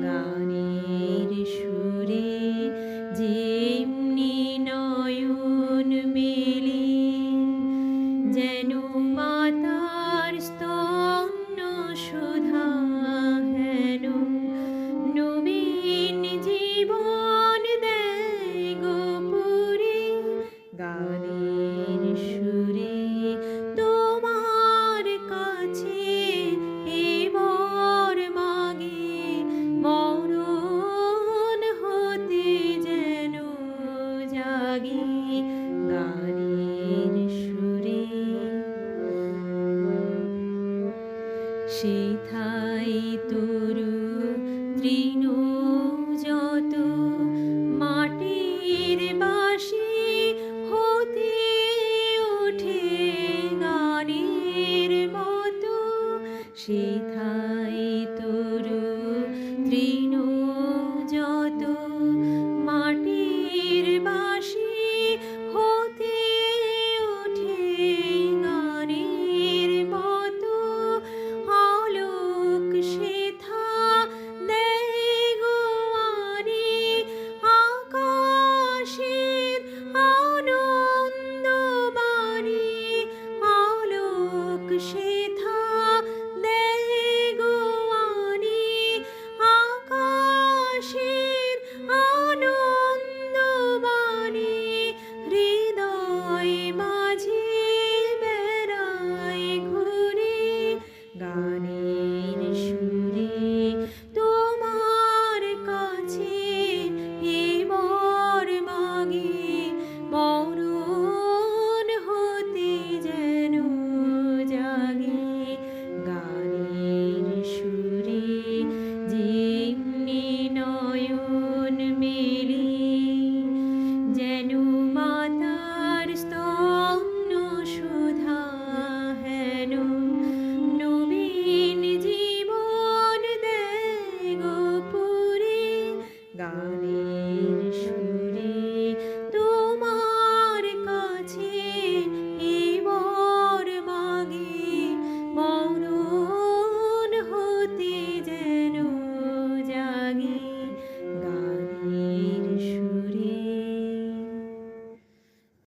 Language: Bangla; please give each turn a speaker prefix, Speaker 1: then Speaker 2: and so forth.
Speaker 1: গানের সুরে যেমনি নয়ন মেলে, যেন মাতার স্তন্য সুধা হেন নবীন জীবন দেয় গোপুরে। গানের সুরে তোমার কাছে এবার মাগে, মরণ হতে যেন জাগে। গানের সুরে সেথায় তরু তৃণ যত, মাটির বাঁশি হতে ওঠে গানের মতো। সেথায় তরু তৃণ